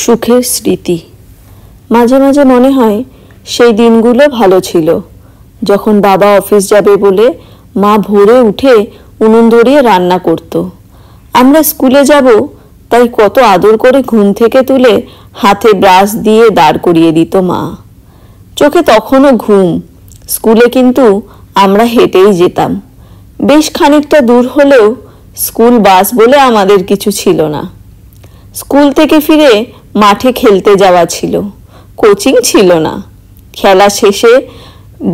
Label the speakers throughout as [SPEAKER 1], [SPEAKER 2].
[SPEAKER 1] সুখের স্মৃতি। মাঝে মাঝে মনে হয় সেই দিনগুলো ভালো ছিল, যখন বাবা অফিস যাবে বলে মা ভোরে উঠে উনুন ধরিয়ে রান্না করত। আমরা স্কুলে যাব তাই কত আদর করে ঘুম থেকে তুলে হাতে ব্রাশ দিয়ে দাঁড় করিয়ে দিত মা। চোখে তখনও ঘুম। স্কুলে কিন্তু আমরা হেঁটেই যেতাম। বেশ খানিকটা দূর হলেও স্কুল বাস বলে আমাদের কিছু ছিল না। স্কুল থেকে ফিরে মাঠে খেলতে যাওয়া ছিল, কোচিং ছিল না। খেলা শেষে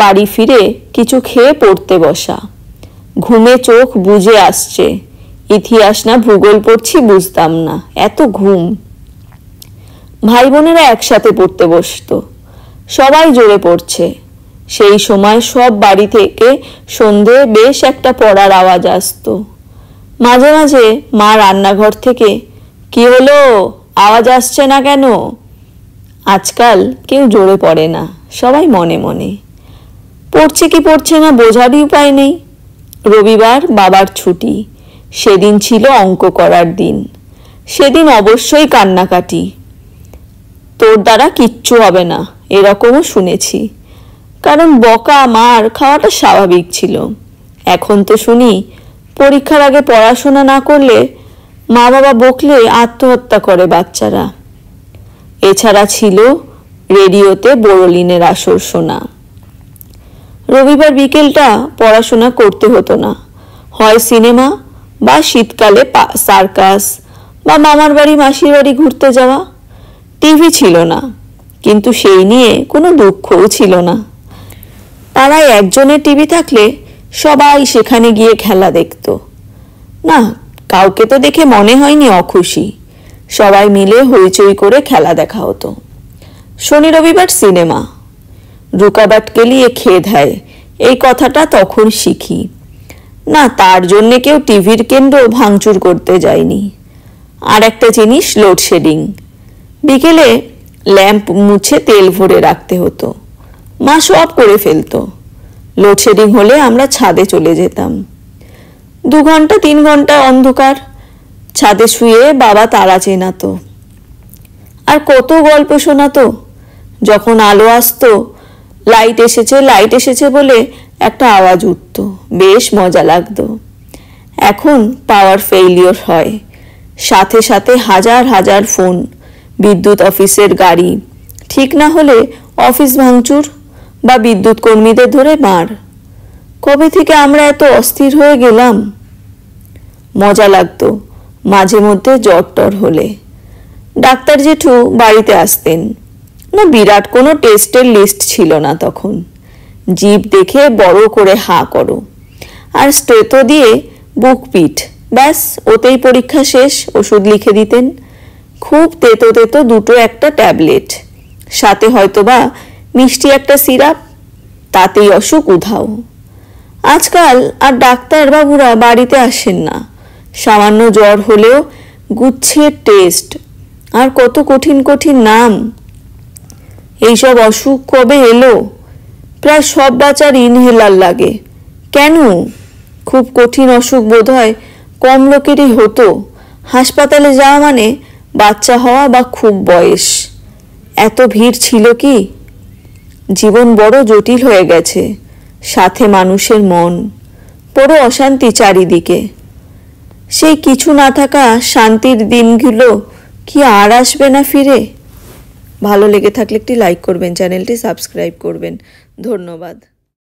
[SPEAKER 1] বাড়ি ফিরে কিছু খেয়ে পড়তে বসা। ঘুমে চোখ বুজে আসছে, ইতিহাস না ভূগোল পড়ছি বুঝতাম না, এত ঘুম। ভাই বোনেরা একসাথে পড়তে বসতো, সবাই জোরে পড়ছে। সেই সময় সব বাড়ি থেকে সন্ধে বেশ একটা পড়ার আওয়াজ আসতো। মাঝে মাঝে মা রান্নাঘর থেকে, কি হলো, আওয়াজ আসছে না কেন? আজকাল কেউ জোরে পড়ে না, সবাই মনে মনে। পড়ছে কি পড়ছে না বোঝারই উপায় নেই। রবিবার বাবার ছুটি, সেদিন ছিল অঙ্ক করার দিন। সেদিন অবশ্যই কান্নাকাটি। তোর দ্বারা কিচ্ছু হবে না এরকমও শুনেছি, কারণ বকা মার খাওয়াটা স্বাভাবিক ছিল। এখন তো শুনি পরীক্ষার আগে পড়াশোনা না করলে মা বাবা বকলে আত্মহত্যা করে বাচ্চারা। এছাড়া ছিল রেডিওতে বোরোলিনের আসর শোনা। রবিবার বিকেলটা পড়াশোনা করতে হতো না, হয় সিনেমা বা শীতকালে সার্কাস বা মামার বাড়ি মাসির বাড়ি ঘুরতে যাওয়া। টিভি ছিল না, কিন্তু সেই নিয়ে কোনো দুঃখও ছিল না। পাড়ায় একজনের টিভি থাকলে সবাই সেখানে গিয়ে খেলা দেখত। না, কাউকে তো দেখে মনে হয়নি অখুশি। সবাই মিলে হইচই করে খেলা দেখা হতো। শনি রবিবার সিনেমা। রুকাবাট কেলিয়ে খেয়ে দেয়, এই কথাটা তখন শিখি। না, তার জন্যে কেউ টিভির কেন্দ্র ভাঙচুর করতে যায়নি। আর একটা জিনিস, লোডশেডিং। বিকেলে ল্যাম্প মুছে তেল ভরে রাখতে হতো। মা সব করে ফেলতো। লোডশেডিং হলে আমরা ছাদে চলে যেতাম। 2 ঘন্টা 3 ঘন্টা অন্ধকার, ছাদে শুয়ে বাবা তারা চেনাতো। আর কত গল্প শোনাতো। যখন আলো আসতো, লাইট এসেছে বলে একটা আওয়াজ উঠত, বেশ মজা লাগতো। এখন পাওয়ার ফেইলিওর হয়, সাথে সাথে হাজার হাজার ফোন, বিদ্যুৎ অফিসের গাড়ি, ঠিক না হলে অফিস ভাঙচুর বা বিদ্যুৎ কর্মীদের ধরে মার। কবে থেকে আমরা এত অস্থির হয়ে গেলাম? মজা লাগতো মাঝে মধ্যে জ্বর টর হলে। ডাক্তার জেঠু বাড়িতে আসতেন না, বিরাট কোনো টেস্টের লিস্ট ছিল না তখন। জিভ দেখে বড় করে হাঁ করো, আর স্টেথো দিয়ে বুক পিঠ, ব্যাস ওতেই পরীক্ষা শেষ। ওষুধ লিখে দিতেন, খুব তেতো তেতো 2 একটা ট্যাবলেট, সাথে হয়তোবা মিষ্টি একটা সিরাপ, তাতেই অসুখ উধাও। আজকাল আর ডাক্তার বাবুরা বাড়িতে আসেন না। সামান্য জ্বর হলেও গুচ্ছের টেস্ট, আর কত কঠিন কঠিন নাম। এইসব অসুখ কবে এলো? প্রায় সব বাচ্চার ইনহেলার লাগে। কেন? খুব কঠিন অসুখ বোধহয় কম লোকেরই হতো। হাসপাতালে যাওয়া মানে বাচ্চা হওয়া বা খুব বয়স। এত ভিড় ছিল কি? জীবন বড় জটিল হয়ে গেছে, সাথে মানুষের মন। বড় অশান্তি চারিদিকে। সেই কিছু না থাকা শান্তির দিনগুলো কি আর আসবে না ফিরে? ভালো লেগে থাকলে একটি লাইক করবেন, চ্যানেলটি সাবস্ক্রাইব করবেন। ধন্যবাদ।